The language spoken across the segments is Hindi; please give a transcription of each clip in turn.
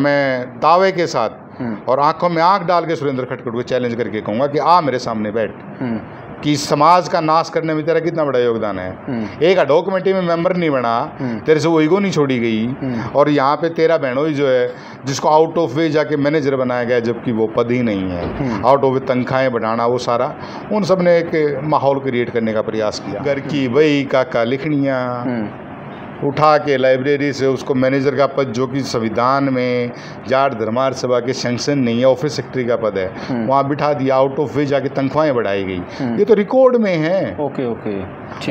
मैं दावे के साथ और आंखों में आंख डाल के सुरेंद्र खटखट को चैलेंज करके कहूँगा कि आ मेरे सामने बैठ कि समाज का नाश करने में तेरा कितना बड़ा योगदान है। एक एडॉक कमेटी में मेंबर नहीं बना, तेरे से वो ईगो नहीं छोड़ी गई, और यहाँ पे तेरा बहनोई जो है जिसको आउट ऑफ वे जाके मैनेजर बनाया गया जबकि वो पद ही नहीं है, आउट ऑफ वे तनख्वाहें बढ़ाना, वो सारा उन सब ने एक माहौल क्रिएट करने का प्रयास किया। घर की बही काका लिखनियाँ उठा के लाइब्रेरी से उसको मैनेजर का पद जो कि संविधान में जाट धर्मार्थ सभा के सैंक्शन नहीं है, ऑफिस सेक्रेटरी का पद है, वहाँ बिठा दिया, आउट ऑफ वे जाके तनख्वाहें बढ़ाई गई। ये तो रिकॉर्ड में है,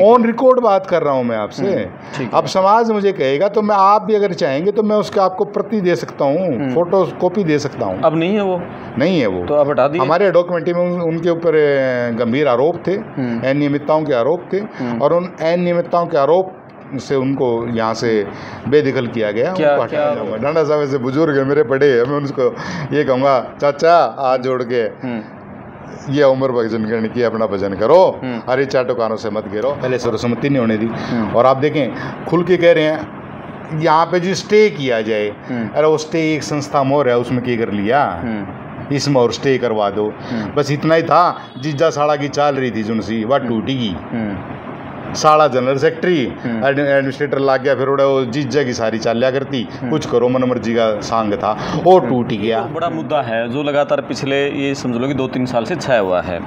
ऑन रिकॉर्ड बात कर रहा हूँ मैं आपसे। अब समाज मुझे कहेगा तो मैं, आप भी अगर चाहेंगे तो मैं उसका आपको प्रति दे सकता हूँ, फोटो कॉपी दे सकता हूँ। अब नहीं है वो, नहीं है वो, तो अब हटा दिया। हमारे डॉक्यूमेंट्री में उनके ऊपर गंभीर आरोप थे, अनियमितताओं के आरोप थे, और उन अनियमितताओं के आरोप से उनको यहाँ से बेदखल किया गया। डांडा साहब ऐसे बुजुर्ग है मेरे बड़े है, मैं उनको ये कहूँगा चाचा हाथ जोड़ के ये उम्र भजन करने की अपना भजन करो, अरे चाटो कानों से मत गिरो, पहले सर्वसम्मति नहीं होने दी। और आप देखें खुल के कह रहे हैं यहाँ पे जो स्टे किया जाए, अरे वो स्टे एक संस्था मोर है उसमें क्या कर लिया, इसमें और स्टे करवा दो, बस इतना ही था। जिज्जा साड़ा की चाल रही थी जुनसी वह टूटेगी, साड़ा जनरल सेक्रेटरी एडमिनिस्ट्रेटर लाग गया, फिर वो जिज्जा की सारी चालिया करती, कुछ करो मन मर्जी का सांग था, वो टूट गया। तो बड़ा मुद्दा है जो लगातार पिछले ये समझ लो कि 2-3 साल से छाया हुआ है।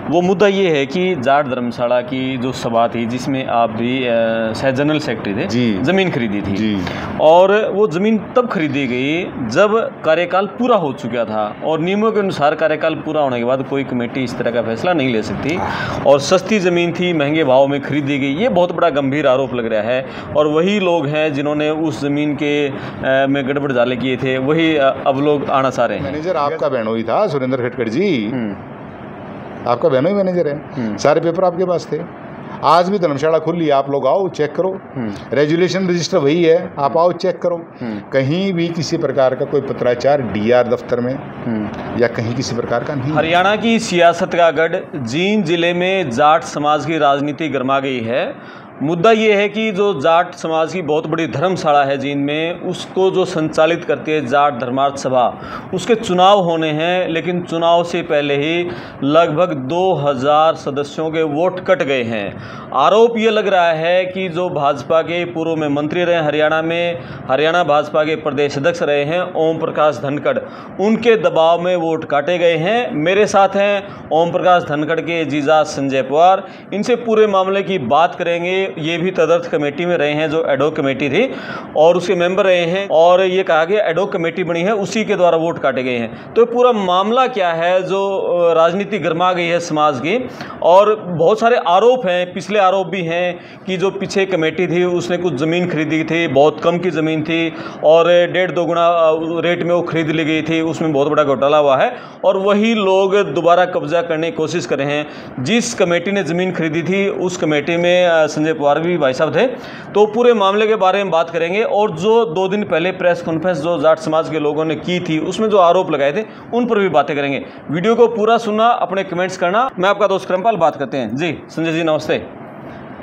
वो मुद्दा ये है कि जाट धर्मशाला की जो सभा थी जिसमें आप भी शायद जनरल सेक्रेटरी थे जी, ज़मीन खरीदी थी जी। और वो ज़मीन तब खरीदी गई जब कार्यकाल पूरा हो चुका था, और नियमों के अनुसार कार्यकाल पूरा होने के बाद कोई कमेटी इस तरह का फैसला नहीं ले सकती, और सस्ती ज़मीन थी, महंगे भाव में खरीदी गई। ये बहुत बड़ा गंभीर आरोप लग रहा है, और वही लोग हैं जिन्होंने उस ज़मीन के में गड़बड़ डाले किए थे, वही अब लोग आना चाह रहे हैं। मैनेजर आपका बहनोई था सुरेंद्र खटखट जी, आपका बहनोई मैनेजर है, सारे पेपर आपके पास थे। आज भी धर्मशाला खुली, आप लोग आओ चेक करो, रेजुलेशन रजिस्टर वही है, आप आओ चेक करो। कहीं भी किसी प्रकार का कोई पत्राचार डीआर दफ्तर में या कहीं किसी प्रकार का नहीं। हरियाणा की सियासत का गढ़ जींद जिले में जाट समाज की राजनीति गरमा गई है। मुद्दा ये है कि जो जाट समाज की बहुत बड़ी धर्मशाला है जींद में, उसको जो संचालित करती है जाट धर्मार्थ सभा, उसके चुनाव होने हैं, लेकिन चुनाव से पहले ही लगभग 2000 सदस्यों के वोट कट गए हैं। आरोप ये लग रहा है कि जो भाजपा के पूर्व में मंत्री रहे हरियाणा में, हरियाणा भाजपा के प्रदेश अध्यक्ष रहे हैं ओम प्रकाश धनखड़, उनके दबाव में वोट काटे गए हैं। मेरे साथ हैं ओम प्रकाश धनखड़ के जीजा संजय पवार, इनसे पूरे मामले की बात करेंगे। ये भी तदर्थ कमेटी में रहे हैं जो एडॉक कमेटी थी, और उसके मेंबर रहे हैं, और ये कहा गया एडॉक कमेटी बनी है उसी के द्वारा वोट काटे गए हैं। तो पूरा मामला क्या है जो राजनीति गरमा गई है समाज की, और बहुत सारे आरोप हैं, पिछले आरोप भी हैं कि जो पीछे कमेटी थी उसने कुछ ज़मीन खरीदी थी, बहुत कम की ज़मीन थी, और 1.5-2 गुना रेट में वो खरीद ली गई थी, उसमें बहुत बड़ा घोटाला हुआ है, और वही लोग दोबारा कब्जा करने की कोशिश कर रहे हैं। जिस कमेटी ने ज़मीन खरीदी थी उस कमेटी में संजय पवार भी भाई साहब थे। तो पूरे मामले के बारे में बात करेंगे, और जो 2 दिन पहले प्रेस कॉन्फ्रेंस जो जाट समाज के लोगों ने की थी उसमें जो आरोप लगाए थे उन पर भी बातें करेंगे। वीडियो को पूरा सुनना, अपने कमेंट्स करना। मैं आपका दोस्त करमपाल बात करते हैं जी। संजय जी नमस्ते।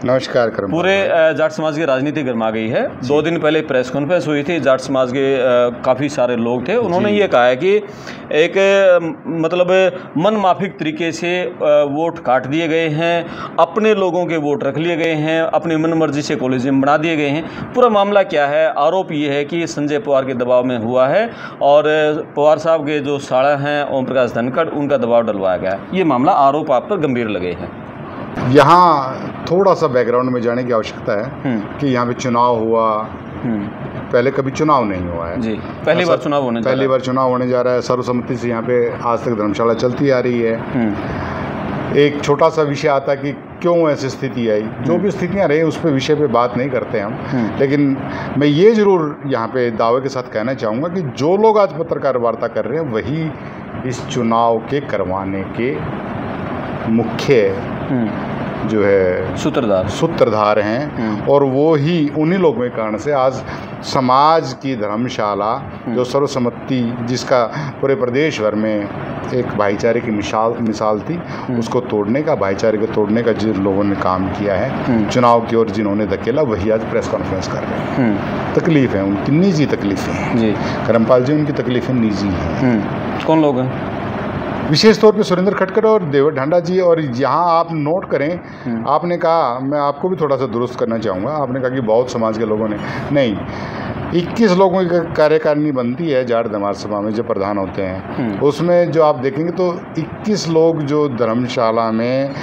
नमस्कार। पूरे जाट समाज की राजनीति गरमा गई है। 2 दिन पहले प्रेस कॉन्फ्रेंस हुई थी, जाट समाज के काफ़ी सारे लोग थे, उन्होंने ये कहा है कि एक मतलब मन माफिक तरीके से वोट काट दिए गए हैं, अपने लोगों के वोट रख लिए गए हैं, अपनी मन मर्जी से कॉलेजियम बना दिए गए हैं। पूरा मामला क्या है? आरोप ये है कि संजय पवार के दबाव में हुआ है, और पवार साहब के जो साड़ा हैं ओम प्रकाश धनखड़, उनका दबाव डलवाया गया है। ये मामला आरोप आप पर गंभीर लगे हैं। यहाँ थोड़ा सा बैकग्राउंड में जाने की आवश्यकता है कि यहाँ पे चुनाव हुआ, पहले कभी चुनाव नहीं हुआ है जी, पहली बार चुनाव होने जा रहा है। सर्वसम्मति से यहाँ पे आज तक धर्मशाला चलती आ रही है। एक छोटा सा विषय आता है कि क्यों ऐसी स्थिति आई, जो भी स्थितियाँ रही उस पर विषय पे बात नहीं करते हम, लेकिन मैं ये ज़रूर यहाँ पे दावे के साथ कहना चाहूँगा कि जो लोग आज पत्रकार वार्ता कर रहे हैं वही इस चुनाव के करवाने के मुख्य जो है सूत्रधार हैं, और वो ही उन्हीं लोगों के कारण से आज समाज की धर्मशाला जो सर्वसम्मति जिसका पूरे प्रदेश भर में एक भाईचारे की मिसाल थी, उसको तोड़ने का, भाईचारे को तोड़ने का जिन लोगों ने काम किया है, चुनाव की ओर जिन्होंने धकेला, वही आज प्रेस कॉन्फ्रेंस कर रहे हैं। तकलीफ है, उनकी निजी तकलीफें हैं करमपाल जी, उनकी तकलीफें निजी हैं। कौन लोग हैं? विशेष तौर पे सुरेंद्र खटकर और देवर ढांडा जी। और यहाँ आप नोट करें, आपने कहा, मैं आपको भी थोड़ा सा दुरुस्त करना चाहूँगा, आपने कहा कि बहुत समाज के लोगों ने, नहीं, 21 लोगों की कार्यकारिणी बनती है जाट दरबार सभा में जो प्रधान होते हैं, उसमें जो आप देखेंगे तो 21 लोग जो धर्मशाला में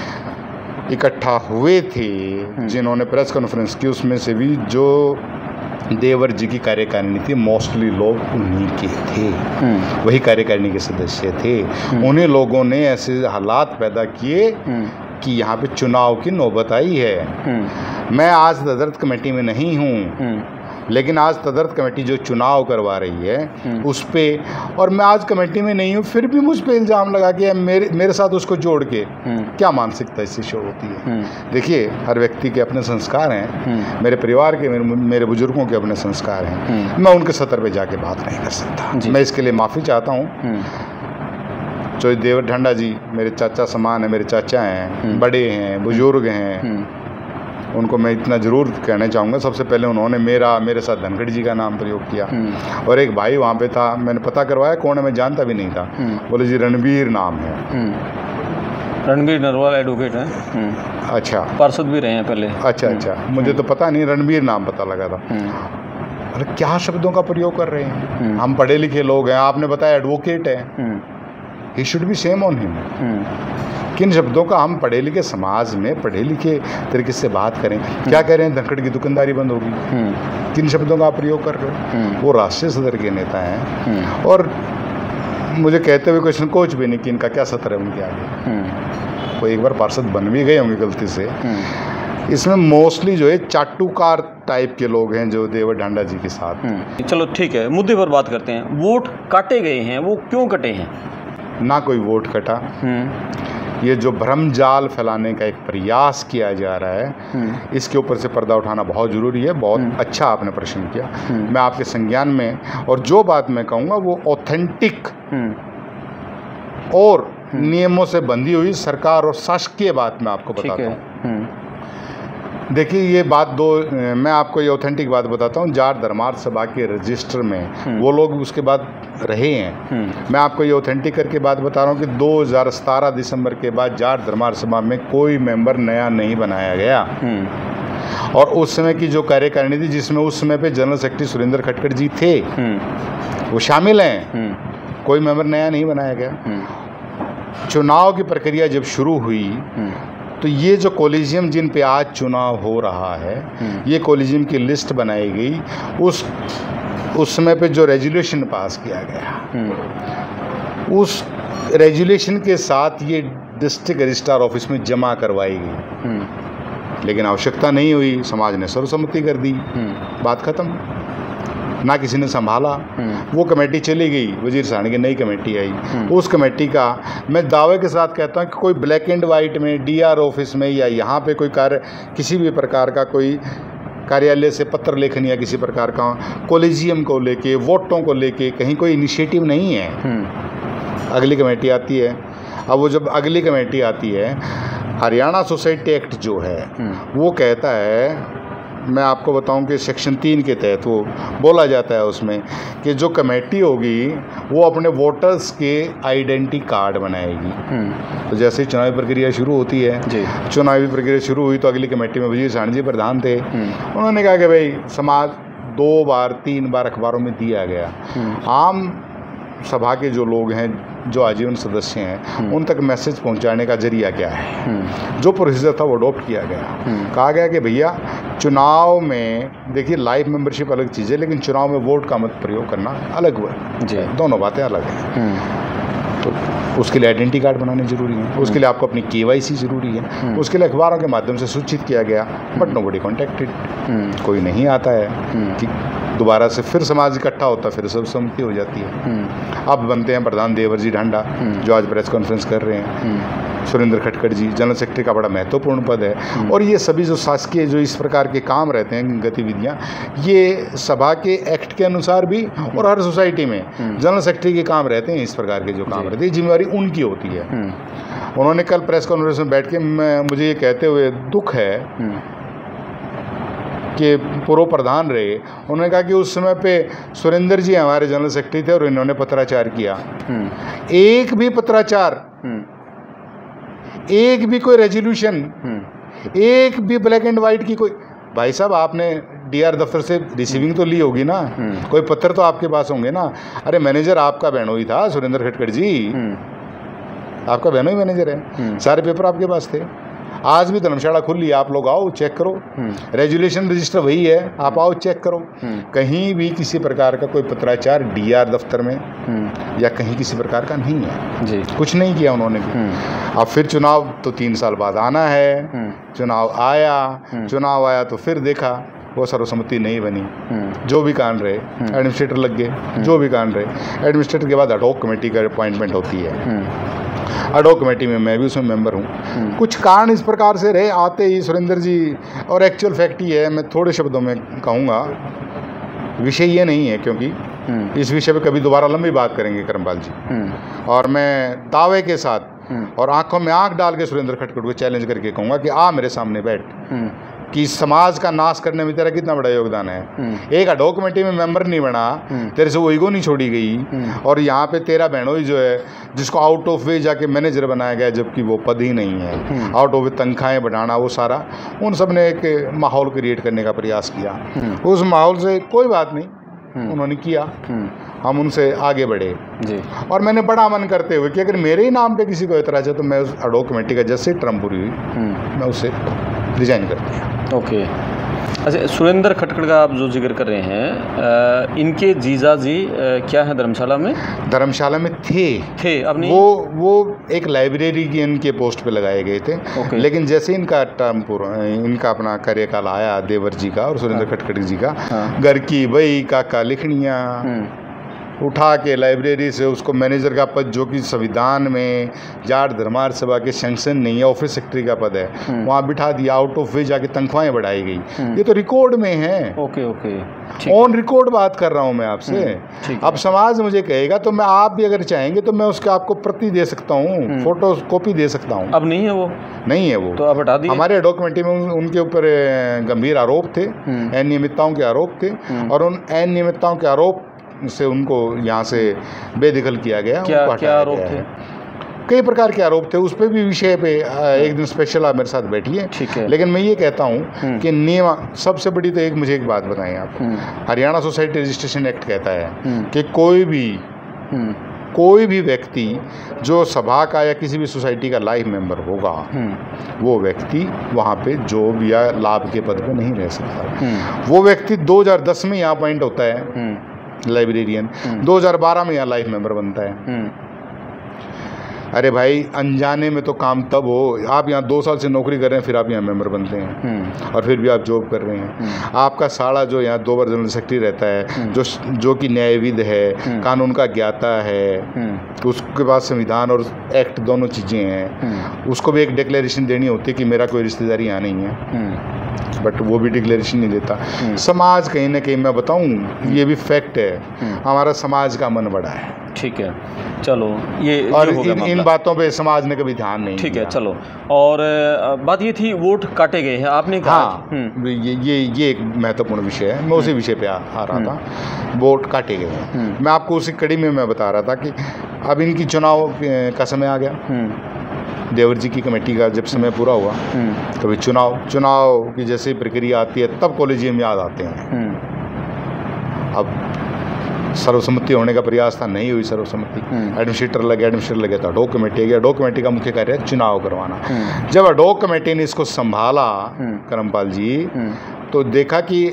इकट्ठा हुए थे जिन्होंने प्रेस कॉन्फ्रेंस की, उसमें से भी जो देवर जी की कार्यकारिणी थी मोस्टली लोग उन्हीं के थे, वही कार्यकारिणी के सदस्य थे। उन्हीं लोगों ने ऐसे हालात पैदा किए कि यहाँ पे चुनाव की नौबत आई है। मैं आज तदर्थ कमेटी में नहीं हूँ, लेकिन आज तदर्थ कमेटी जो चुनाव करवा रही है उस पे, और मैं आज कमेटी में नहीं हूँ, फिर भी मुझ पे इल्ज़ाम लगा के मेरे साथ उसको जोड़ के, क्या मानसिकता इससे शो होती है? देखिए, हर व्यक्ति के अपने संस्कार हैं, मेरे परिवार के, मेरे बुजुर्गों के अपने संस्कार हैं, मैं उनके सतर पे जाके बात नहीं कर सकता। मैं इसके लिए माफ़ी चाहता हूँ। जो देवर ढांडा जी मेरे चाचा समान है, मेरे चाचा हैं, बड़े हैं, बुजुर्ग हैं, उनको मैं इतना ज़रूर कहना चाहूँगा, सबसे पहले उन्होंने मेरे साथ धनखड़ जी का नाम प्रयोग किया, और एक भाई वहाँ पे था, मैंने पता करवाया कौन है, मैं जानता भी नहीं था, बोले जी रणबीर नाम है। रणबीर नरवाल एडवोकेट हैं। अच्छा, पार्षद भी रहे हैं पहले। अच्छा, मुझे तो पता नहीं, रणबीर नाम पता लगा था। अरे क्या शब्दों का प्रयोग कर रहे हैं, हम पढ़े लिखे लोग हैं, आपने बताया एडवोकेट है, he should be same on him. किन शब्दों का हम पढ़े लिखे समाज में पढ़े लिखे तरीके से बात करें? क्या कह रहे हैं, धनखड़ की दुकानदारी बंद होगी, किन शब्दों का आप प्रयोग कर रहे हो? वो राष्ट्रीय सदर के नेता हैं, और मुझे कहते हुए कोई संकोच भी नहीं कि इनका क्या सतर है उनके आगे। वो एक बार पार्षद बन भी गए होंगे गलती से। इसमें मोस्टली जो है चाटुकार टाइप के लोग हैं जो देवर ढांडा जी के साथ। चलो ठीक है, मुद्दे पर बात करते हैं। वोट काटे गए हैं, वो क्यों कटे हैं? ना कोई वोट कटा, ये जो भ्रम जाल फैलाने का एक प्रयास किया जा रहा है, इसके ऊपर से पर्दा उठाना बहुत ज़रूरी है। बहुत अच्छा आपने प्रश्न किया, मैं आपके संज्ञान में, और जो बात मैं कहूँगा वो ऑथेंटिक और नियमों से बंधी हुई सरकार और शासकीय बात मैं आपको बताता हूँ। देखिए, ये बात मैं आपको ये ऑथेंटिक बात बताता हूँ। जाट दरबार सभा के रजिस्टर में वो लोग उसके बाद रहे हैं। मैं आपको ये ऑथेंटिक करके बात बता रहा हूँ कि 2017 दिसंबर के बाद जाट दरबार सभा में कोई मेंबर नया नहीं बनाया गया, और उस समय की जो कार्यकारिणी थी जिसमें उस समय पे जनरल सेक्रेटरी सुरेंद्र खटकर जी थे, वो शामिल हैं, कोई मेंबर नया नहीं बनाया गया। चुनाव की प्रक्रिया जब शुरू हुई तो ये जो कॉलेजियम जिन पे आज चुनाव हो रहा है, ये कॉलेजियम की लिस्ट बनाई गई, उस समय पे जो रेजोल्यूशन पास किया गया, उस रेजोल्यूशन के साथ ये डिस्ट्रिक्ट रजिस्ट्रार ऑफिस में जमा करवाई गई, लेकिन आवश्यकता नहीं हुई, समाज ने सर्वसम्मति कर दी, बात खत्म, ना किसी ने संभाला। वो कमेटी चली गई, वजीर साहनी की नई कमेटी आई। उस कमेटी का मैं दावे के साथ कहता हूँ कि कोई ब्लैक एंड वाइट में डीआर ऑफिस में या यहाँ पे कोई कार्य, किसी भी प्रकार का कोई कार्यालय से पत्र लेखन या किसी प्रकार का कॉलेजियम को लेके, वोटों को लेके कहीं कोई इनिशिएटिव नहीं है। अगली कमेटी आती है, अब वो जब अगली कमेटी आती है, हरियाणा सोसाइटी एक्ट जो है वो कहता है, मैं आपको बताऊं कि सेक्शन 3 के तहत वो बोला जाता है उसमें कि जो कमेटी होगी वो अपने वोटर्स के आइडेंटिटी कार्ड बनाएगी। तो जैसे ही चुनावी प्रक्रिया शुरू होती है, चुनावी प्रक्रिया शुरू हुई तो अगली कमेटी में वजीर साहनी जी प्रधान थे, उन्होंने कहा कि भाई समाज 2 बार 3 बार अखबारों में दिया गया, आम सभा के जो लोग हैं, जो आजीवन सदस्य हैं, उन तक मैसेज पहुंचाने का जरिया क्या है। जो प्रोसीजर था वो अडॉप्ट किया गया। कहा गया कि भैया चुनाव में, देखिए लाइव मेंबरशिप अलग चीज़ है, लेकिन चुनाव में वोट का मत प्रयोग करना अलग हुआ, दोनों बातें अलग हैं। तो उसके लिए आइडेंटिटी कार्ड बनाने ज़रूरी है, उसके लिए आपको अपनी KYC ज़रूरी है, उसके लिए अखबारों के माध्यम से सूचित किया गया, बट नोबडी कॉन्टेक्टेड, कोई नहीं आता है कि दोबारा से फिर समाज इकट्ठा होता, फिर सर्वसम्मति हो जाती है। अब बनते हैं प्रधान देवर जी ढांडा, जो आज प्रेस कॉन्फ्रेंस कर रहे हैं। सुरेंद्र खटखड़ जी जनरल सेक्रेटरी का बड़ा महत्वपूर्ण पद है। और ये सभी जो शासकीय जो इस प्रकार के काम रहते हैं, गतिविधियाँ, ये सभा के एक्ट के अनुसार भी और हर सोसाइटी में जनरल सेक्रेटरी के काम रहते हैं। इस प्रकार के जो काम रहते हैं, जिम्मेवारी उनकी होती है। उन्होंने कल प्रेस कॉन्फ्रेंस में बैठ के मुझे ये कहते हुए दुख है कि पूर्व प्रधान रहे, उन्होंने कहा कि उस समय पे सुरेंद्र जी हमारे जनरल सेक्रेटरी थे और इन्होंने पत्राचार किया। एक भी पत्राचार, एक भी कोई रेजोल्यूशन, एक भी ब्लैक एंड वाइट की कोई, भाई साहब आपने डीआर दफ्तर से रिसीविंग तो ली होगी ना, कोई पत्र तो आपके पास होंगे ना। अरे मैनेजर आपका बहनोई था सुरेंद्र खटखड़ जी, आपका बहनोई मैनेजर है, सारे पेपर आपके पास थे। आज भी धर्मशाला खुली, आप लोग आओ चेक करो, रेजुलेशन रजिस्टर वही है, आप आओ चेक करो। कहीं भी किसी प्रकार का कोई पत्राचार डीआर दफ्तर में या कहीं किसी प्रकार का नहीं है जी। कुछ नहीं किया उन्होंने भी। अब फिर चुनाव तो 3 साल बाद आना है, चुनाव आया तो फिर देखा वो सर्वसम्मति नहीं बनी। जो भी कांड रहे एडमिनिस्ट्रेटर लग गए, जो भी कांड रहे एडमिनिस्ट्रेटर के बाद अडॉक कमेटी का अपॉइंटमेंट होती है। अडॉक कमेटी में मैं भी उसमें मेंबर हूँ। कुछ कारण इस प्रकार से रहे आते ही सुरेंद्र जी, और एक्चुअल फैक्ट ही है, मैं थोड़े शब्दों में कहूँगा, विषय ये नहीं है क्योंकि इस विषय पे कभी दोबारा लंबी बात करेंगे करमपाल जी, और मैं दावे के साथ और आंखों में आंख डाल के सुरेंद्र खटखड़ को चैलेंज करके कहूँगा कि आ मेरे सामने बैठ, कि समाज का नाश करने में तेरा कितना बड़ा योगदान है। एक अडॉक कमेटी में मेंबर नहीं बना, तेरे से वो ईगो नहीं छोड़ी गई, और यहाँ पे तेरा बहनोई जो है जिसको आउट ऑफ वे जाके मैनेजर बनाया गया, जबकि वो पद ही नहीं है, आउट ऑफ वे तनख्वाहें बढ़ाना, वो सारा उन सब ने एक माहौल क्रिएट करने का प्रयास किया। उस माहौल से कोई बात नहीं उन्होंने किया, हम उनसे आगे बढ़े जी। और मैंने बड़ा मन करते हुए कि अगर मेरे ही नाम पे किसी को एतराज़ है तो मैं उस अडॉक कमेटी का जैसे टर्म पूरी हुई मैं उससे रिजाइन कर दिया। ओके, अच्छा, सुरेंद्र खटखड़ का आप जो जिक्र कर रहे हैं, इनके जीजा जी क्या है धर्मशाला में थे अब नहीं? वो एक लाइब्रेरी की इनके पोस्ट पे लगाए गए थे। लेकिन जैसे इनका टर्म पूरा, इनका अपना कार्यकाल आया देवर जी का और सुरेंद्र खटखड़ जी का, घर की बई काका लिखनियाँ उठा के लाइब्रेरी से उसको मैनेजर का पद, जो कि संविधान में जाट धर्मार्थ सभा के सैंक्शन नहीं है, ऑफिस सेक्रेटरी का पद है, वहाँ बिठा दिया। आउट ऑफ वे जाके तनख्वाहें बढ़ाई गई। ये तो रिकॉर्ड में है। ऑन रिकॉर्ड बात कर रहा हूँ मैं आपसे। अब समाज मुझे कहेगा तो मैं, आप भी अगर चाहेंगे तो मैं उसके आपको प्रति दे सकता हूँ, फोटो कॉपी दे सकता हूँ। अब नहीं है वो तो अब हटा दिया। हमारे अडॉक कमेटी में उनके ऊपर गंभीर आरोप थे, अनियमितताओं के आरोप थे, और उन अनियमितताओं के आरोप से उनको यहाँ से बेदखल किया गया। क्या आरोप थे? कई प्रकार के आरोप थे। उस पर भी विषय पे एक दिन स्पेशल आप मेरे साथ बैठिए। ठीक है। लेकिन मैं ये कहता हूँ कि नियम, सबसे बड़ी तो मुझे एक बात बताएं आप, हरियाणा सोसाइटी रजिस्ट्रेशन एक्ट कहता है कि कोई भी व्यक्ति जो सभा का या किसी भी सोसाइटी का लाइफ मेंबर होगा, वो व्यक्ति वहाँ पे जॉब या लाभ के पद पे नहीं रह सकता। वो व्यक्ति 2010 में यहाँ अपॉइंट होता है लाइब्रेरियन, 2012 में यहाँ लाइफ मेंबर बनता है। अरे भाई, अनजाने में तो काम तब हो, आप यहाँ 2 साल से नौकरी कर रहे हैं, फिर आप यहाँ मेंबर बनते हैं और फिर भी आप जॉब कर रहे हैं। आपका साला जो यहाँ 2 बार जनरल सेक्रेटरी रहता है, जो कि न्यायविद है, कानून का ज्ञाता है, उसके पास संविधान और एक्ट दोनों चीज़ें हैं, उसको भी एक डिक्लेरेशन देनी होती है कि मेरा कोई रिश्तेदारी यहाँ नहीं है, बट वो भी डिक्लेरेशन नहीं देता। समाज कहीं ना कहीं, मैं बताऊं, ये भी फैक्ट है, हमारा समाज का मन बड़ा है। ठीक है, चलो, ये और इन बातों पे समाज ने कभी ध्यान नहीं दिया। ठीक है, चलो। और बात ये थी, वोट काटे गए हैं, आपने कहा। हाँ, ये एक महत्वपूर्ण विषय है। मैं उसी विषय पे आ रहा था, वोट काटे गए हैं। मैं आपको उसी कड़ी में मैं बता रहा था कि अब इनकी चुनाव का समय आ गया। देवर जी की कमेटी का जब समय पूरा हुआ, कभी चुनाव की जैसे प्रक्रिया आती है तब कॉलेजियम याद आते हैं। अब सर्वसम्मति होने का प्रयास था, नहीं हुई सर्वसम्मति। एडमिनिस्ट्रेटर लगे तो अडॉक कमेटी आ गई। अडॉक कमेटी का मुख्य कार्य है चुनाव करवाना। जब अडॉक कमेटी ने इसको संभाला करमपाल जी, तो देखा कि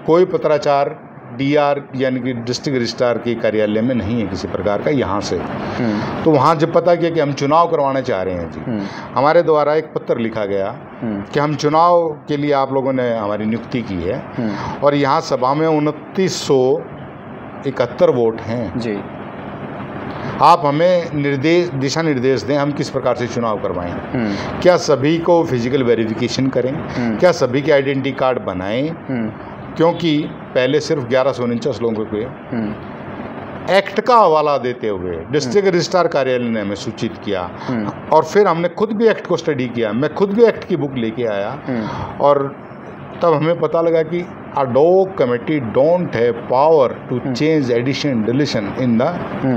कोई पत्राचार डीआर यानी कि डिस्ट्रिक्ट रजिस्ट्रार के कार्यालय में नहीं है किसी प्रकार का यहाँ से। तो वहाँ जब पता किया कि हम चुनाव करवाना चाह रहे हैं जी, हमारे द्वारा एक पत्र लिखा गया कि हम चुनाव के लिए आप लोगों ने हमारी नियुक्ति की है और यहाँ सभा में 2971 वोट हैं जी, आप हमें दिशा निर्देश दें हम किस प्रकार से चुनाव करवाएं। क्या सभी को फिजिकल वेरिफिकेशन करें, क्या सभी के आइडेंटिटी कार्ड बनाएं, क्योंकि पहले सिर्फ 1149 लोगों को एक्ट का हवाला देते हुए डिस्ट्रिक्ट रजिस्ट्रार कार्यालय ने हमें सूचित किया और फिर हमने खुद भी एक्ट को स्टडी किया। मैं खुद भी एक्ट की बुक लेके आया और तब हमें पता लगा कि ad hoc committee don't have power to change addition deletion in the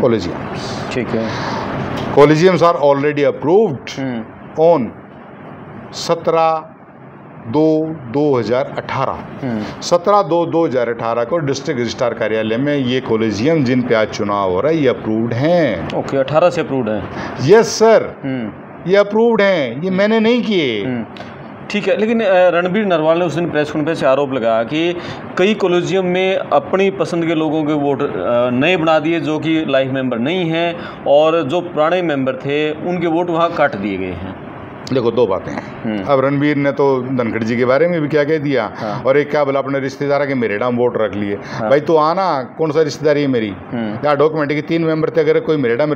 collegiums. ठीक है, collegiums are already approved on 17/2/2018। 17/2/2018 को डिस्ट्रिक्ट रजिस्ट्रार कार्यालय में ये कॉलेजियम जिन पे आज चुनाव हो रहा है ये अप्रूव्ड हैं। ओके, 18 से अप्रूव्ड है? यस सर, ये अप्रूव्ड हैं, ये मैंने नहीं किए। ठीक है, लेकिन रणबीर नरवाल ने उस दिन प्रेस कॉन्फ्रेंस से आरोप लगाया कि कई कॉलेजियम में अपनी पसंद के लोगों के वोट नए बना दिए जो कि लाइफ मेंबर नहीं हैं और जो पुराने मेंबर थे उनके वोट वहाँ काट दिए गए हैं। देखो, दो बातें हैं। अब रणबीर ने तो धनखड़ जी के बारे में भी क्या कह दिया और एक क्या बोला अपने रिश्तेदार के मेरे नाम वोट रख लिए। भाई तो आना, कौन सा रिश्तेदारी है मेरी? या डॉक्यूमेंट के 3 मेंबर थे, अगर कोई मेरे नाम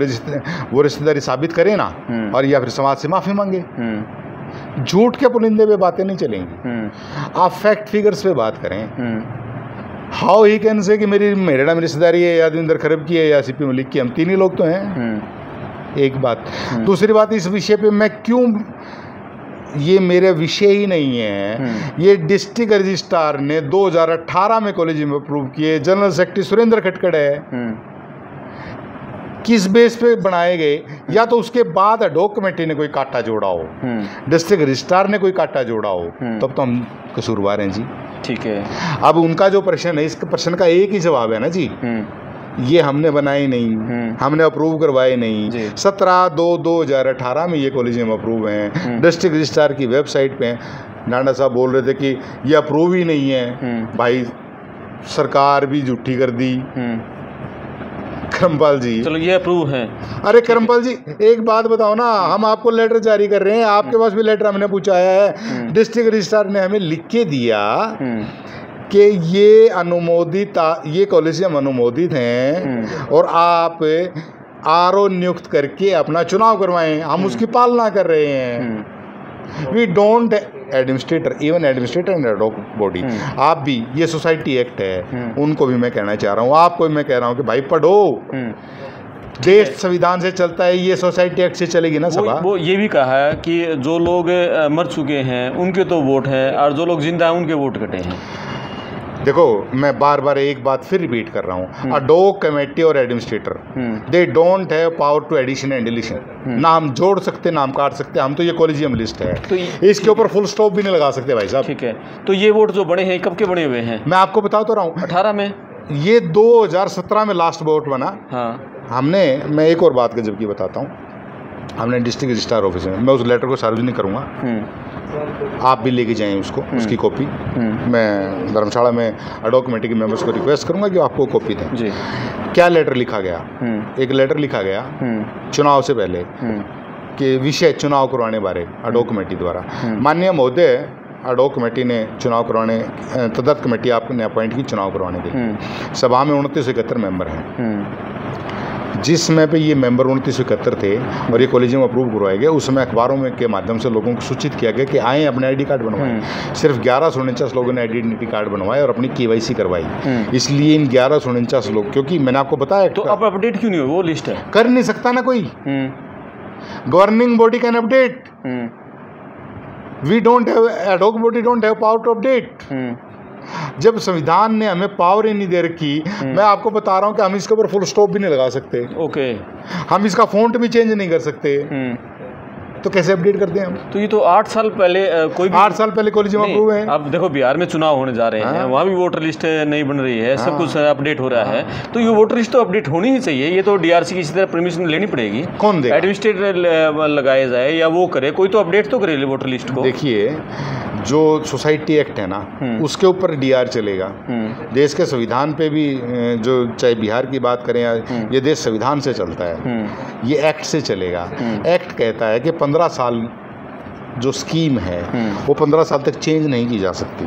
वो रिश्तेदारी साबित करे ना और या फिर समाज से माफ़ी मांगे। झूठ के पुलिंदे पे बातें नहीं चलेंगी, आप फैक्ट फिगर्स पे बात करें। हाउ ही कैन से कि मेरे नाम रिश्तेदारी है या दिनदर खरब की है या सीपी मलिक की, हम 3 ही लोग तो हैं। एक बात। दूसरी बात, इस विषय पे मैं क्यों, ये मेरे विषय ही नहीं है, ये डिस्ट्रिक्ट रजिस्ट्रार ने 2018 में कॉलेज में अप्रूव किए, जनरल सेक्रेटरी सुरेंद्र खटकड़ है। किस बेस पे बनाए गए? या तो उसके बाद अडोक कमेटी ने कोई काटा जोड़ा हो, डिस्ट्रिक्ट रजिस्ट्रार ने कोई काटा जोड़ा हो, तब तो हम कसूरवार हैं जी। ठीक है, अब उनका जो प्रश्न है, इस प्रश्न का एक ही जवाब है ना जी, ये हमने बनाए नहीं, हमने अप्रूव करवाए नहीं। 17/2/2018 में ये कॉलेजियम अप्रूव हैं। डिस्ट्रिक्ट रजिस्ट्रार की वेबसाइट पे नाना साहब बोल रहे थे कि ये अप्रूव ही नहीं है। भाई सरकार भी झूठी कर दी। करमपाल जी, चलो ये अप्रूव है। अरे करमपाल जी, एक बात बताओ ना, हम आपको लेटर जारी कर रहे हैं, आपके पास भी लेटर हमने पूछाया है। डिस्ट्रिक्ट रजिस्ट्रार ने हमें लिख के दिया कि ये अनुमोदित, ये कॉलेजियम अनुमोदित हैं और आप आरओ नियुक्त करके अपना चुनाव करवाएं। हम उसकी पालना कर रहे हैं। We don't administrator, even administrator and ad hoc body, आप भी, ये सोसाइटी एक्ट है, उनको भी मैं कहना चाह रहा हूँ, आपको भी मैं कह रहा हूँ कि भाई पढ़ो। देश संविधान से चलता है, ये सोसाइटी एक्ट से चलेगी ना सभा। वो ये भी कहा है कि जो लोग मर चुके हैं उनके तो वोट हैं और जो लोग जिंदा हैं उनके वोट कटे हैं। देखो, मैं बार बार एक बात फिर रिपीट कर रहा हूँ, अडोक कमेटी और administrator they don't have power to addition and deletion. ना हम जोड़ सकते ना हम काट सकते, हम तो ये कॉलेजियम लिस्ट है, तो इसके ऊपर फुल स्टॉप भी नहीं लगा सकते भाई साहब। ठीक है, तो ये वोट जो बने हैं कब के बने हुए हैं? मैं आपको बता तो रहा हूँ, 18 में। ये 2017 में लास्ट वोट बना। हमने, मैं एक और बात गजब की बताता हूँ, हमने डिस्ट्रिक्ट रजिस्ट्रार ऑफिस में, मैं उस लेटर को सार्वजनिक करूँगा, आप भी लेके जाएं उसको, उसकी कॉपी। मैं धर्मशाला में अडोक कमेटी के मेंबर्स को रिक्वेस्ट करूंगा कि आपको कॉपी दें जी। क्या लेटर लिखा गया? एक लेटर लिखा गया चुनाव से पहले कि विषय चुनाव करवाने बारे अडोक कमेटी द्वारा। माननीय महोदय, अडोक कमेटी ने चुनाव करवाने, तदर्थ कमेटी आपने अपॉइंट की चुनाव करवाने के लिए। सभा में 2971 मेंबर हैं। जिस समय पे ये मेंबर 2971 थे और ये कॉलेजियम अप्रूव करवाए गए, उस समय अखबारों में के माध्यम से लोगों को सूचित किया गया कि आए अपने आईडी कार्ड बनवाएं। सिर्फ 1149 लोगों ने आइडेंटिटी कार्ड बनवाए और अपनी केवाईसी करवाई। इसलिए इन 1149 लोग, क्योंकि मैंने आपको बताया, तो अब अपडेट क्यों नहीं हो? वो लिस्ट है, कर नहीं सकता ना कोई। Governing body can update, we don't have, ad hoc body don't have power to update. जब संविधान ने हमें पावर ही नहीं दे रखी, मैं आपको बता रहा हूं कि हम इसके ऊपर फुल स्टॉप भी नहीं लगा सकते। ओके, हम इसका फ़ॉन्ट भी चेंज नहीं कर सकते, तो कैसे अपडेट करते हैं हम? तो ये तो 8 साल पहले कोई 8 साल पहले कॉलेजियम अप्रूव है। अब देखो, बिहार में चुनाव होने जा रहे हैं, वहाँ भी वोटर लिस्ट नहीं बन रही है, सब कुछ अपडेट हो रहा है, तो ये वोटर लिस्ट तो अपडेट होनी ही चाहिए। ये तो डीआरसी की इसी तरह परमिशन लेनी पड़ेगी। कौन देगा? एडमिनिस्ट्रेटर लगाया जाए या वो करे, कोई तो अपडेट तो करे वोटर लिस्ट को। देखिए, जो सोसाइटी एक्ट है ना उसके ऊपर डीआर चलेगा। देश के संविधान पे भी जो चाहे बिहार की बात करें या ये देश संविधान से चलता है, ये एक्ट से चलेगा। एक्ट कहता है कि 15 साल जो स्कीम है वो 15 साल तक चेंज नहीं की जा सकती।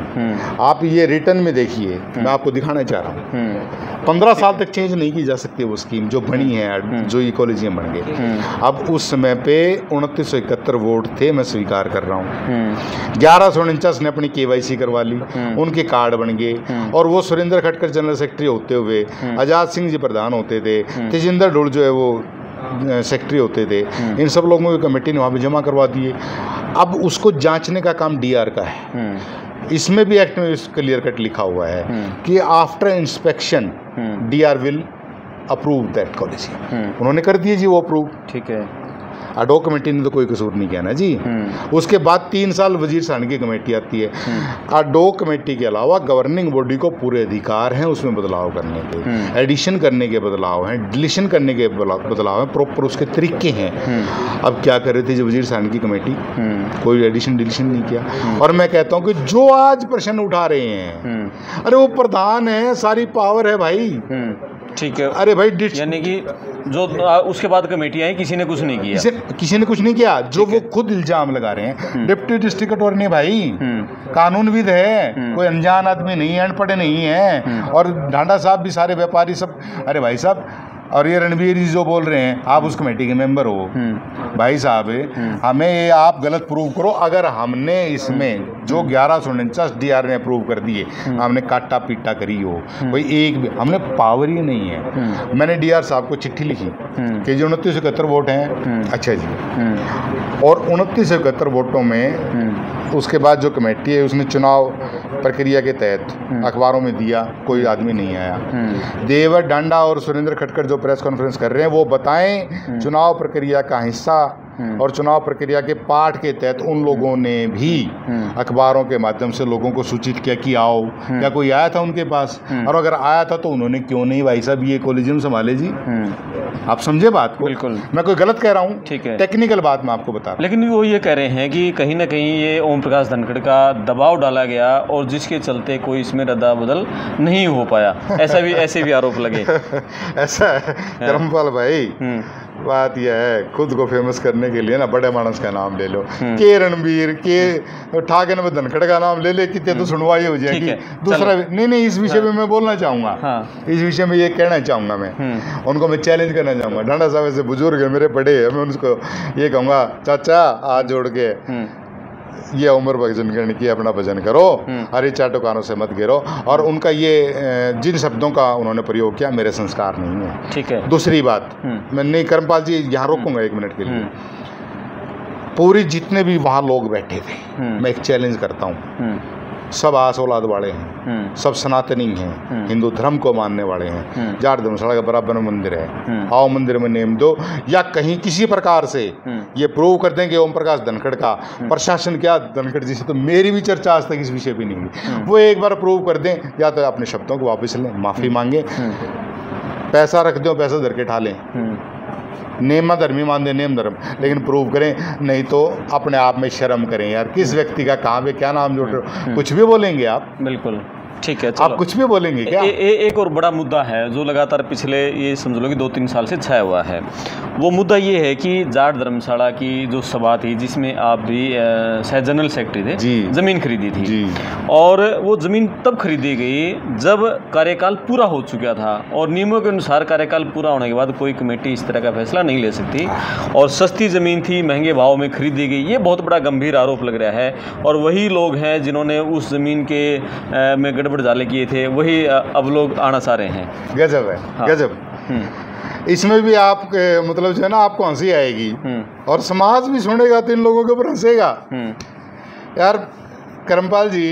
आप ये रिटर्न में देखिए, मैं आपको दिखाना चाह रहा हूँ, 15 साल तक चेंज नहीं की जा सकती वो स्कीम जो बनी है, जो ये कॉलेजियाँ बन गए। अब उस समय पे 2971 वोट थे, मैं स्वीकार कर रहा हूँ। 1149 ने अपनी KYC करवा ली, उनके कार्ड बन गए, और वो सुरेंद्र खटकर जनरल सेक्रेटरी होते हुए, आज़ाद सिंह जी प्रधान होते थे, तेजिंदर ढोल जो है वो सेक्रेटरी होते थे, इन सब लोगों की कमेटी ने वहाँ पे जमा करवा दिए। अब उसको जांचने का काम डीआर का है। इसमें भी एक्ट में क्लियर कट लिखा हुआ है कि after inspection DR will approve that college. उन्होंने कर दिए जी वो अप्रूव, ठीक है। अडोक कमेटी ने तो कोई कसूर नहीं किया ना जी। उसके बाद 3 साल वजीर साहनी की कमेटी आती है। अडोक कमेटी के अलावा गवर्निंग बॉडी को पूरे अधिकार हैं उसमें बदलाव करने के, एडिशन करने के बदलाव हैं, डिलीशन करने के बदलाव हैं, प्रॉपर उसके तरीके हैं। अब क्या कर रही थी जो वजीर साहनी की कमेटी, कोई एडिशन डिलीशन नहीं किया। और मैं कहता हूँ कि जो आज प्रश्न उठा रहे हैं, अरे वो प्रधान है, सारी पावर है भाई, ठीक है। अरे भाई यानी कि जो उसके बाद कमेटियां हैं, किसी ने कुछ नहीं किया, किसी ने कुछ नहीं किया। जो वो खुद इल्जाम लगा रहे हैं, डिप्टी डिस्ट्रिक्ट अटॉर्नी भाई कानूनविद है, कोई अनजान आदमी नहीं है, अनपढ़ नहीं है। और ढांडा साहब भी सारे व्यापारी सब, अरे भाई साहब, और ये रणबीर जी जो बोल रहे हैं, आप उस कमेटी के मेंबर हो भाई साहब, हमें ये आप गलत प्रूव करो। अगर हमने इसमें जो 1149 डीआर ने अप्रूव कर दिए, हमने काटा पीटा करी हो, कोई एक भी हमने पावर ही नहीं है। मैंने डीआर साहब को चिट्ठी लिखी कि जो 2971 वोट हैं, अच्छा जी, और 2971 वोटों में उसके बाद जो कमेटी है उसने चुनाव प्रक्रिया के तहत अखबारों में दिया, कोई आदमी नहीं आया। देवर डांडा और सुरेंद्र खटकर जो प्रेस कॉन्फ्रेंस कर रहे हैं वो बताएं चुनाव प्रक्रिया का हिस्सा और चुनाव प्रक्रिया के पाठ के तहत उन लोगों ने भी अखबारों के माध्यम से लोगों को सूचित किया कि आओ, क्या कोई आया था उनके पास, और अगर आया था तो उन्होंने क्यों नहीं भाई साहब ये कॉलेजियम संभाले जी। आप समझे बात को? बिल्कुल, मैं कोई गलत कह रहा हूँ, ठीक है, टेक्निकल बात मैं आपको बता रहा हूँ। लेकिन वो ये कह रहे हैं कि कहीं ना कहीं ये ओम प्रकाश धनखड़ का दबाव डाला गया और जिसके चलते कोई इसमें रद्दा बदल नहीं हो पाया, ऐसे भी आरोप लगे। ऐसा है करमपाल भाई, बात यह है, खुद को फेमस करने के लिए ना बड़े मानस का नाम ले लो, के रणबीर के ठाकन में धनखड़ का नाम ले ले, कितने तो सुनवाई हो जाएगी। दूसरा नहीं, इस विषय में मैं बोलना चाहूँगा, इस विषय में ये कहना चाहूँगा, मैं उनको मैं चैलेंज करना चाहूँगा। ढांडा साहब ऐसे बुजुर्ग है, मेरे बड़े हैं, मैं उनको ये कहूँगा, चाचा हाथ जोड़ के ये उम्र भजन करने की अपना भजन करो, हरे चाटो कानों से मत गिरो। और उनका ये जिन शब्दों का उन्होंने प्रयोग किया मेरे संस्कार नहीं है, ठीक है। दूसरी बात, मैं नहीं, करमपाल जी यहाँ रोकूंगा 1 मिनट के लिए। पूरी जितने भी वहाँ लोग बैठे थे, मैं एक चैलेंज करता हूँ, सब आस औलाद वाले हैं, सब सनातनी हैं, हिंदू धर्म को मानने वाले हैं। जाट धर्मशाला के बराबर में मंदिर है, आओ मंदिर में नेम दो, या कहीं किसी प्रकार से ये प्रूव कर दें कि ओम प्रकाश धनखड़ का प्रशासन क्या, धनखड़ जी से तो मेरी भी चर्चा आज तक इस विषय पे नहीं हुई, वो एक बार प्रूव कर दें, या तो अपने शब्दों को वापस लें, माफ़ी मांगे, पैसा रख दो, पैसा धर के ठा लें, नेम धर्मी मान दे, नेम धर्म, लेकिन प्रूव करें, नहीं तो अपने आप में शर्म करें यार। किस व्यक्ति का कहाँ पे क्या नाम जोड़ रहे हो, कुछ भी बोलेंगे आप, बिल्कुल ठीक है, आप कुछ भी बोलेंगे क्या? एक और बड़ा मुद्दा है जो लगातार पिछले ये समझ लो कि 2-3 साल से छाया हुआ है। वो मुद्दा ये है कि जाट धर्मशाला की जो सभा थी, जिसमें आप भी शायद जनरल सेक्रेटरी थे जी, ज़मीन खरीदी थी जी, और वो ज़मीन तब खरीदी गई जब कार्यकाल पूरा हो चुका था, और नियमों के अनुसार कार्यकाल पूरा होने के बाद कोई कमेटी इस तरह का फैसला नहीं ले सकती, और सस्ती ज़मीन थी, महंगे भाव में खरीदी गई। ये बहुत बड़ा गंभीर आरोप लग रहा है, और वही लोग हैं जिन्होंने उस ज़मीन के में गड़बड़ डाले किए थे, वही अब लोग आना चाह रहे हैं। गजब है, हाँ। गजब। इसमें भी आप मतलब जो है ना, आपको हंसी आएगी और समाज भी सुनेगा तो इन लोगों के ऊपर हंसेगा यार। करमपाल जी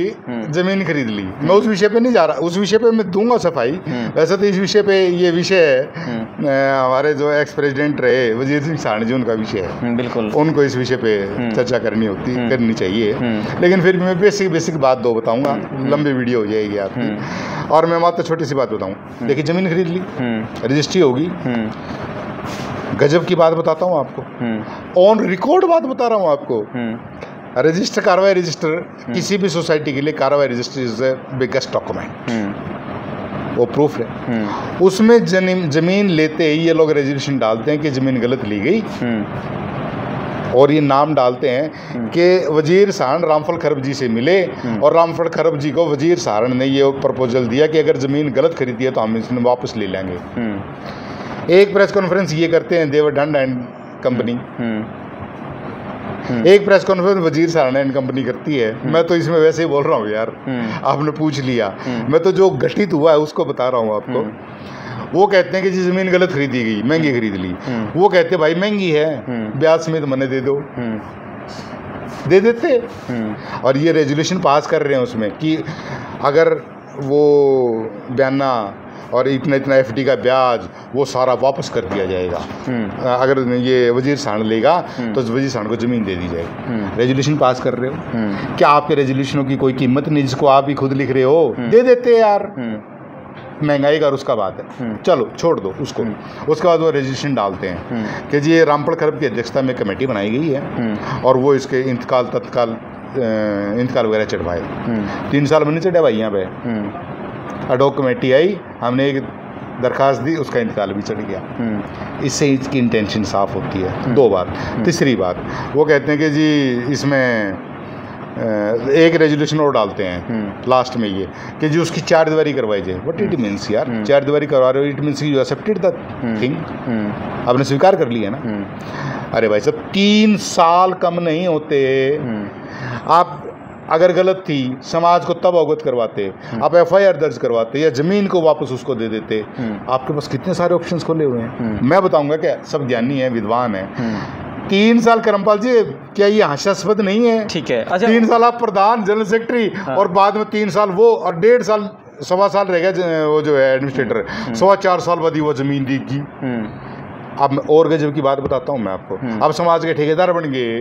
जमीन खरीद ली, मैं उस विषय पे नहीं जा रहा, उस विषय पे मैं दूंगा सफाई। वैसे तो इस विषय पे ये विषय है हमारे जो एक्स प्रेसिडेंट रहे वजीर सिंह साहनी जी, उनका विषय है, बिल्कुल उनको इस विषय पे चर्चा करनी करनी चाहिए। लेकिन फिर मैं बेसिक बात दो बताऊंगा, लंबी वीडियो हो जाएगी आपकी। और मैं मात्र छोटी सी बात बताऊँ, देखिए जमीन खरीद ली, रजिस्ट्री होगी, गजब की बात बताता हूँ आपको, ऑन रिकॉर्ड बात बता रहा हूँ आपको, रजिस्टर कार्रवाई रजिस्टर किसी भी सोसाइटी के लिए कार्रवाई register is the biggest document, वो प्रूफ है। उसमें जमीन लेते ही ये लोग रेजोल्यूशन डालते हैं कि जमीन गलत ली गई, और ये नाम डालते हैं कि वजीर सहारण रामफल खरब जी से मिले, और रामफल खरब जी को वजीर सहारण ने ये प्रपोजल दिया कि अगर ज़मीन गलत खरीदी है तो हम इसमें वापस ले लेंगे। एक प्रेस कॉन्फ्रेंस ये करते हैं देवरडंड एंड कंपनी, एक प्रेस कॉन्फ्रेंस वजीर सहारण एंड कंपनी करती है। मैं तो इसमें वैसे ही बोल रहा हूँ यार, आपने पूछ लिया, मैं तो जो घटित हुआ है उसको बता रहा हूँ आपको। वो कहते हैं कि जी ज़मीन गलत खरीदी गई, महंगी खरीद ली। वो कहते हैं भाई महंगी है, ब्याज समेत मने दे दो, दे देते। और ये रेजोल्यूशन पास कर रहे हैं उसमें कि अगर वो बयाना और इतना इतना एफडी का ब्याज वो सारा वापस कर दिया जाएगा। अगर ये वजीर सहारण लेगा तो वजीर सहारण को ज़मीन दे दी जाएगी। रेजोल्यूशन पास कर रहे हो, क्या आपके रेजोल्यूशनों की कोई कीमत नहीं जिसको आप ही खुद लिख रहे हो? दे देते यार, महंगाई का उसका बात है, चलो छोड़ दो उसको। उसके बाद वो रेजोल्यूशन डालते हैं कि जी ये रामफल खरब की अध्यक्षता में कमेटी बनाई गई है और वो इसके इंतकाल तत्काल इंतकाल वगैरह चढ़वाए। 3 साल में नहीं चढ़ा भाई यहाँ पे। अडोक कमेटी आई, हमने एक दरखास्त दी, उसका इंतकाल भी चढ़ गया। इससे इसकी इंटेंशन साफ होती है। 2 बात। तीसरी बात, वो कहते हैं कि जी इसमें एक रेजोल्यूशन और डालते हैं लास्ट में ये कि जी उसकी 4 दीवारी करवाई जाए। व्हाट इट मीन्स यार, 4 दीवारी करवा रहे हो, it means you accepted the thing, आपने स्वीकार कर लिया ना। अरे भाई साहब 3 साल कम नहीं होते। आप अगर गलत थी समाज को तब अवगत करवाते, आप एफआईआर दर्ज करवाते या ज़मीन को वापस उसको दे देते। आपके पास कितने सारे ऑप्शंस खुले हुए हैं। मैं बताऊंगा क्या, सब ज्ञानी है, विद्वान है। 3 साल करमपाल जी, क्या ये हास्यास्पद नहीं है? ठीक है। अच्छा, 3 साल आप प्रधान जनरल सेक्रेटरी, और बाद में 3 साल वो, और 1.5 साल 1.25 साल रह गया वो जो है एडमिनिस्ट्रेटर, 4.25 साल बाद ही वो ज़मीन देगी। अब और गजब की बात बताता हूँ मैं आपको। अब समाज के ठेकेदार बन गए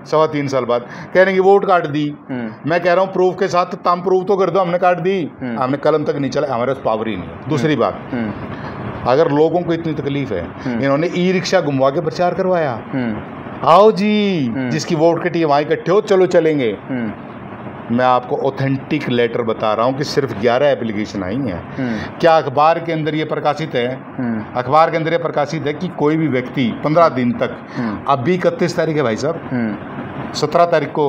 3.25 साल बाद, कह रहे हैं कि वोट काट दी। मैं कह रहा हूँ प्रूफ के साथ, तम प्रूफ तो कर दो, हमने काट दी, हमने कलम तक नहीं चला, हमारे पास पावर ही नहीं। दूसरी बात, अगर लोगों को इतनी तकलीफ है, इन्होंने ई रिक्शा घुमवा के प्रचार करवाया, आओ जी जिसकी वोट कटी है वहाँ इकट्ठे हो, चलो चलेंगे। मैं आपको ऑथेंटिक लेटर बता रहा हूँ कि सिर्फ 11 एप्लीकेशन आई हैं। क्या अखबार के अंदर ये प्रकाशित है? अखबार के अंदर ये प्रकाशित है कि कोई भी व्यक्ति 15 दिन तक, अभी 31 तारीख है भाई साहब, 17 तारीख को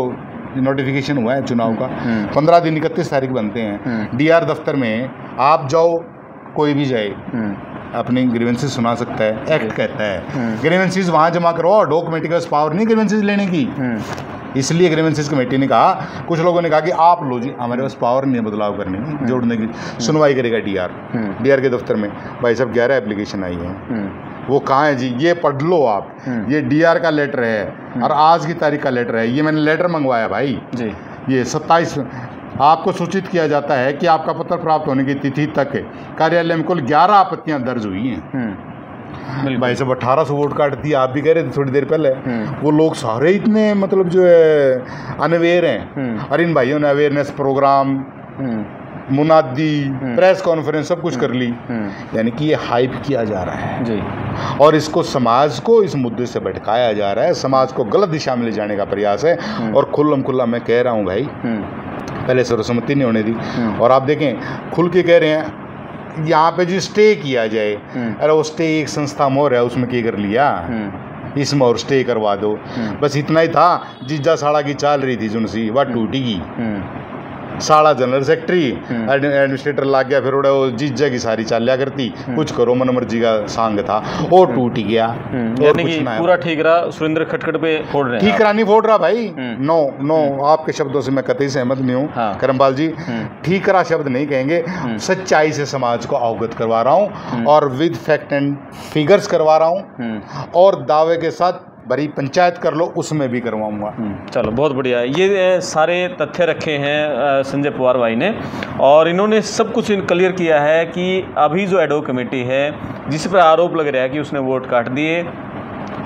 नोटिफिकेशन हुआ है चुनाव का, 15 दिन 31 तारीख बनते हैं। डीआर दफ्तर में आप जाओ, कोई भी जाए, अपनी ग्रीवेंसेस सुना सकता है। एक्ट कहता है ग्रीवेंसेस वहाँ जमा करो, डॉक्यूमेंट के पावर नहीं ग्रीवेंसेस लेने की। इसलिए ग्रीवेंसेस कमेटी ने कहा, कुछ लोगों ने कहा कि आप लो जी, हमारे पास पावर नहीं है बदलाव करने की, जोड़ने की। सुनवाई करेगा डीआर के दफ्तर में। भाई साहब 11 एप्लीकेशन आई है, वो कहाँ है जी? ये पढ़ लो आप, ये डीआर का लेटर है और आज की तारीख का लेटर है। ये मैंने लेटर मंगवाया भाई जी। ये 27 आपको सूचित किया जाता है कि आपका पत्र प्राप्त होने की तिथि तक कार्यालय में कुल 11 आपत्तियां दर्ज हुई हैं। भाई साहब 1800 वोट काट दिया, आप भी कह रहे थे थोड़ी देर पहले। वो लोग सारे इतने मतलब जो है अनअवेयर हैं, और इन भाइयों ने अवेयरनेस प्रोग्राम, मुनादी, प्रेस कॉन्फ्रेंस सब कुछ कर ली। यानी कि ये हाइप किया जा रहा है जी, और इसको समाज को इस मुद्दे से भटकाया जा रहा है, समाज को गलत दिशा में ले जाने का प्रयास है। और खुल्लम खुल्ला मैं कह रहा हूँ भाई, पहले सर्वसम्मति नहीं होने दी, और आप देखें खुल के कह रहे हैं यहाँ पे जो स्टे किया जाए। अरे वो स्टे एक संस्था मोर है, उसमें क्या कर लिया, इसमें और स्टे करवा दो, बस इतना ही था। जिज्जा साड़ा की चाल रही थी जुनसी, वह टूटेगी। साड़ा जनरल सेक्रेटरी एडमिनिस्ट्रेटर लाग गया, फिर वो जिज्जा की सारी चालिया करती, कुछ करो मन मर्जी का सांग था, और टूट गया। यानी कि पूरा ठीकरा सुरेंद्र खटखट पे फोड़ रहे हैं। ठीकरा नहीं फोड़ रहा भाई, नो नो, आपके शब्दों से मैं कतई सहमत नहीं हूँ करमपाल जी। ठीकरा शब्द नहीं कहेंगे, सच्चाई से समाज को अवगत करवा रहा हूँ, और विद फैक्ट एंड फिगर्स करवा रहा हूँ, और दावे के साथ बड़ी पंचायत कर लो, उसमें भी करवाऊंगा। चलो बहुत बढ़िया है। ये सारे तथ्य रखे हैं संजय पवार भाई ने, और इन्होंने सब कुछ क्लियर किया है कि अभी जो एडहॉक कमेटी है जिस पर आरोप लग रहा है कि उसने वोट काट दिए,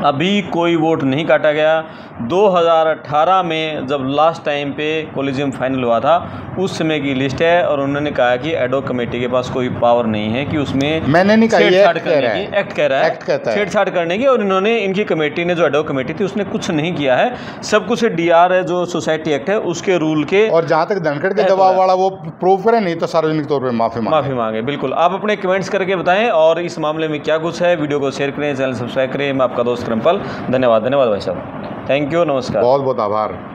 अभी कोई वोट नहीं काटा गया। 2018 में जब लास्ट टाइम पे कॉलेजियम फाइनल हुआ था उस समय की लिस्ट है, और उन्होंने कहा कि एडॉक कमेटी के पास कोई पावर नहीं है कि उसमें मैंने नहीं कहा, छेड़छाड़ करने की, एक्ट कह रहा है, एक्ट कहता है छेड़छाड़ करने की। और इन्होंने, इनकी कमेटी ने, जो एडॉक कमेटी थी, उसने कुछ नहीं किया है। सब कुछ डीआर है, जो सोसाइटी एक्ट है उसके रूल के। और जहाँ तक धनखड़ के दबाव वाला वो प्रूव करे, नहीं तो सार्वजनिक तौर पर माफी मांगे। बिल्कुल, आप अपने कमेंट्स करके बताएं और इस मामले में क्या कुछ है। वीडियो को शेयर करें, चैनल सब्सक्राइब करें। मैं आपका दोस्त क्रमपाल, धन्यवाद भाई साहब, थैंक यू, नमस्कार, बहुत बहुत आभार।